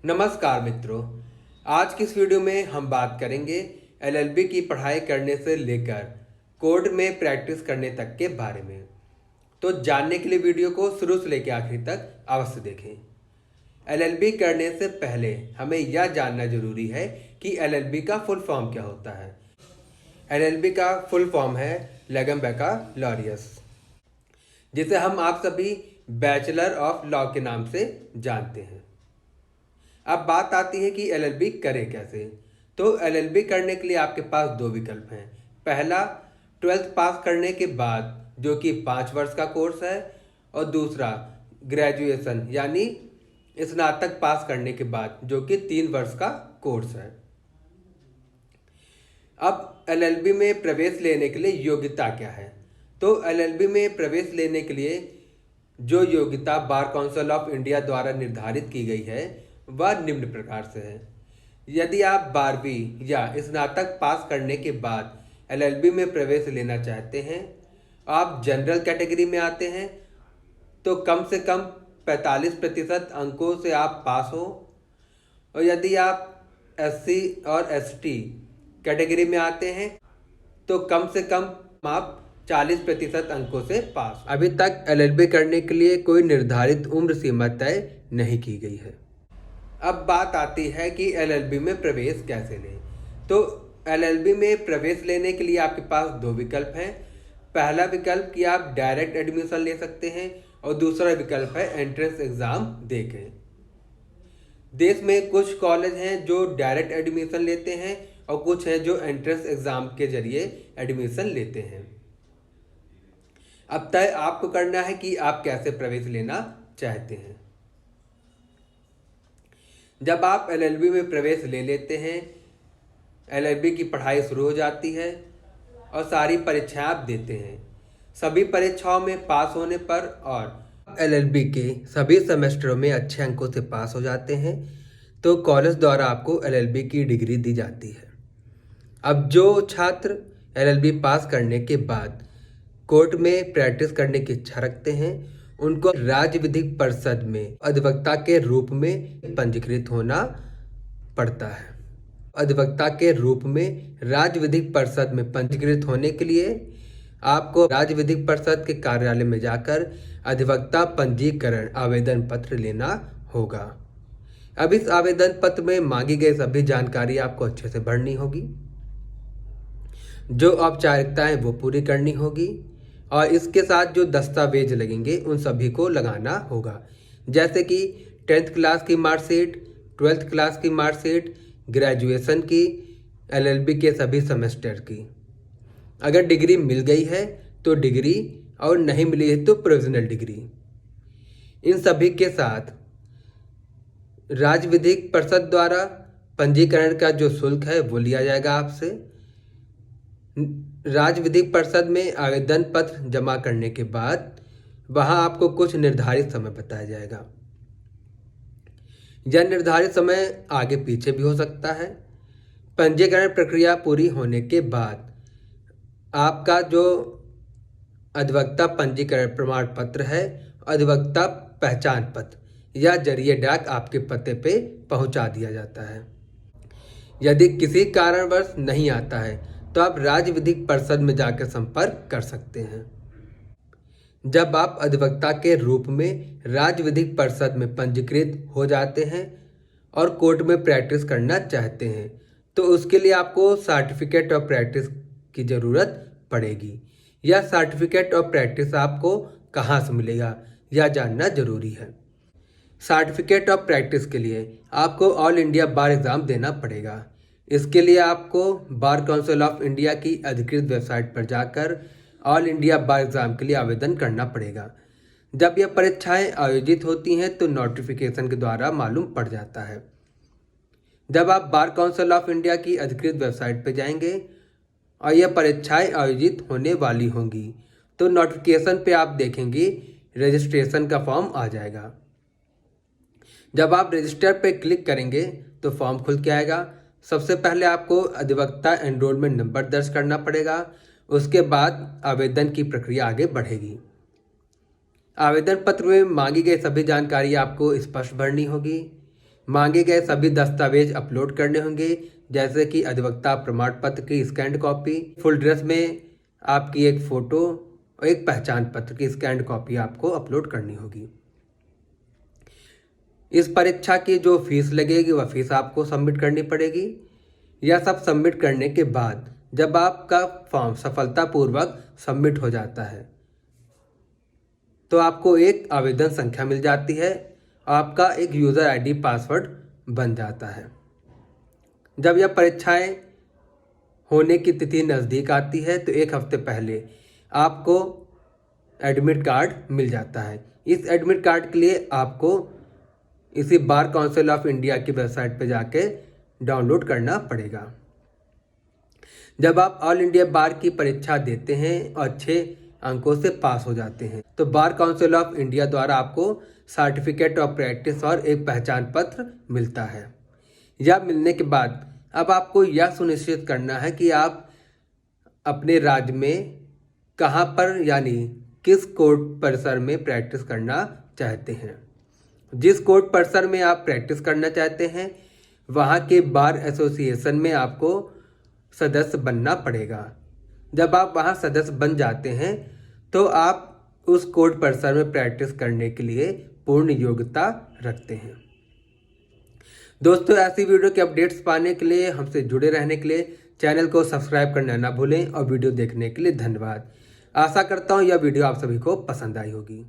नमस्कार मित्रों, आज की इस वीडियो में हम बात करेंगे एलएलबी की पढ़ाई करने से लेकर कोर्ट में प्रैक्टिस करने तक के बारे में। तो जानने के लिए वीडियो को शुरू से लेकर आखिर तक अवश्य देखें। एलएलबी करने से पहले हमें यह जानना जरूरी है कि एलएलबी का फुल फॉर्म क्या होता है। एलएलबी का फुल फॉर्म है लेगम बैकालॉरियस, जिसे हम आप सभी बैचलर ऑफ लॉ के नाम से जानते हैं। अब बात आती है कि एलएलबी करें कैसे। तो एलएलबी करने के लिए आपके पास दो विकल्प हैं। पहला, 12th पास करने के बाद जो कि 5 वर्ष का कोर्स है, और दूसरा ग्रेजुएशन यानी स्नातक पास करने के बाद जो कि 3 वर्ष का कोर्स है। अब एलएलबी में प्रवेश लेने के लिए योग्यता क्या है। तो एलएलबी में प्रवेश लेने के लिए जो योग्यता बार काउंसिल ऑफ इंडिया द्वारा निर्धारित की गई है वह निम्न प्रकार से है। यदि आप 12वीं या स्नातक पास करने के बाद एलएलबी में प्रवेश लेना चाहते हैं, आप जनरल कैटेगरी में आते हैं, तो कम से कम 45% अंकों से आप पास हो। और यदि आप एससी और एसटी कैटेगरी में आते हैं तो कम से कम आप 40% अंकों से पास। अभी तक एलएलबी करने के लिए कोई निर्धारित उम्र सीमा तय नहीं की गई है। अब बात आती है कि एलएलबी में प्रवेश कैसे लें। तो एलएलबी में प्रवेश लेने के लिए आपके पास दो विकल्प हैं। पहला विकल्प कि आप डायरेक्ट एडमिशन ले सकते हैं, और दूसरा विकल्प है एंट्रेंस एग्जाम देकर। देश में कुछ कॉलेज हैं जो डायरेक्ट एडमिशन लेते हैं और कुछ हैं जो एंट्रेंस एग्जाम के जरिए एडमिशन लेते हैं। अब तय आपको करना है कि आप कैसे प्रवेश लेना चाहते हैं। जब आप एलएलबी में प्रवेश ले लेते हैं, एलएलबी की पढ़ाई शुरू हो जाती है और सारी परीक्षाएं आप देते हैं। सभी परीक्षाओं में पास होने पर और एलएलबी के सभी सेमेस्टरों में अच्छे अंकों से पास हो जाते हैं तो कॉलेज द्वारा आपको एलएलबी की डिग्री दी जाती है। अब जो छात्र एलएलबी पास करने के बाद कोर्ट में प्रैक्टिस करने की इच्छा रखते हैं, उनको राज्य विधिक परिषद में अधिवक्ता के रूप में पंजीकृत होना पड़ता है। अधिवक्ता के रूप में राज्य विधिक परिषद में पंजीकृत होने के लिए आपको राज्य विधिक परिषद के कार्यालय में जाकर अधिवक्ता पंजीकरण आवेदन पत्र लेना होगा। अब इस आवेदन पत्र में मांगी गई सभी जानकारी आपको अच्छे से भरनी होगी। जो औपचारिकताएं वो पूरी करनी होगी, और इसके साथ जो दस्तावेज लगेंगे उन सभी को लगाना होगा, जैसे कि 10th क्लास की मार्कशीट, 12th क्लास की मार्कशीट, ग्रेजुएशन की, एलएलबी के सभी सेमेस्टर की। अगर डिग्री मिल गई है तो डिग्री, और नहीं मिली है तो प्रोविजनल डिग्री। इन सभी के साथ राज्य विधिक परिषद द्वारा पंजीकरण का जो शुल्क है वो लिया जाएगा आपसे। राज्य विधिक परिषद में आवेदन पत्र जमा करने के बाद वहां आपको कुछ निर्धारित समय बताया जाएगा। यह निर्धारित समय आगे पीछे भी हो सकता है। पंजीकरण प्रक्रिया पूरी होने के बाद आपका जो अधिवक्ता पंजीकरण प्रमाण पत्र है, अधिवक्ता पहचान पत्र या जरिए डाक आपके पते पे पहुंचा दिया जाता है। यदि किसी कारणवश नहीं आता है तो आप राज्य विधिक परिषद में जाकर संपर्क कर सकते हैं। जब आप अधिवक्ता के रूप में राज्य विधिक परिषद में पंजीकृत हो जाते हैं और कोर्ट में प्रैक्टिस करना चाहते हैं तो उसके लिए आपको सर्टिफिकेट ऑफ प्रैक्टिस की ज़रूरत पड़ेगी। यह सर्टिफिकेट ऑफ प्रैक्टिस आपको कहाँ से मिलेगा यह जानना जरूरी है। सर्टिफिकेट ऑफ प्रैक्टिस के लिए आपको ऑल इंडिया बार एग्ज़ाम देना पड़ेगा। इसके लिए आपको बार काउंसिल ऑफ इंडिया की अधिकृत वेबसाइट पर जाकर ऑल इंडिया बार एग्ज़ाम के लिए आवेदन करना पड़ेगा। जब यह परीक्षाएं आयोजित होती हैं तो नोटिफिकेशन के द्वारा मालूम पड़ जाता है। जब आप बार काउंसिल ऑफ इंडिया की अधिकृत वेबसाइट पर जाएंगे और यह परीक्षाएं आयोजित होने वाली होंगी तो नोटिफिकेशन पे आप देखेंगे रजिस्ट्रेशन का फॉर्म आ जाएगा। जब आप रजिस्टर पे क्लिक करेंगे तो फॉर्म खुल के आएगा। सबसे पहले आपको अधिवक्ता एनरोलमेंट नंबर दर्ज करना पड़ेगा। उसके बाद आवेदन की प्रक्रिया आगे बढ़ेगी। आवेदन पत्र में मांगी गई सभी जानकारी आपको स्पष्ट भरनी होगी, मांगे गए सभी दस्तावेज अपलोड करने होंगे, जैसे कि अधिवक्ता प्रमाण पत्र की स्कैंड कॉपी, फुल ड्रेस में आपकी एक फ़ोटो और एक पहचान पत्र की स्कैंड कॉपी आपको अपलोड करनी होगी। इस परीक्षा की जो फीस लगेगी वह फीस आपको सबमिट करनी पड़ेगी। यह सब सबमिट करने के बाद जब आपका फॉर्म सफलतापूर्वक सबमिट हो जाता है तो आपको एक आवेदन संख्या मिल जाती है, आपका एक यूज़र आईडी पासवर्ड बन जाता है। जब यह परीक्षाएं होने की तिथि नज़दीक आती है तो एक हफ्ते पहले आपको एडमिट कार्ड मिल जाता है। इस एडमिट कार्ड के लिए आपको इसी बार काउंसिल ऑफ इंडिया की वेबसाइट पर जाके डाउनलोड करना पड़ेगा। जब आप ऑल इंडिया बार की परीक्षा देते हैं और अच्छे अंकों से पास हो जाते हैं तो बार काउंसिल ऑफ इंडिया द्वारा आपको सर्टिफिकेट ऑफ प्रैक्टिस और एक पहचान पत्र मिलता है। यह मिलने के बाद अब आपको यह सुनिश्चित करना है कि आप अपने राज्य में कहाँ पर यानी किस कोर्ट परिसर में प्रैक्टिस करना चाहते हैं। जिस कोर्ट परिसर में आप प्रैक्टिस करना चाहते हैं वहाँ के बार एसोसिएशन में आपको सदस्य बनना पड़ेगा। जब आप वहाँ सदस्य बन जाते हैं तो आप उस कोर्ट परिसर में प्रैक्टिस करने के लिए पूर्ण योग्यता रखते हैं। दोस्तों, ऐसी वीडियो के अपडेट्स पाने के लिए, हमसे जुड़े रहने के लिए चैनल को सब्सक्राइब करना ना भूलें और वीडियो देखने के लिए धन्यवाद। आशा करता हूँ यह वीडियो आप सभी को पसंद आई होगी।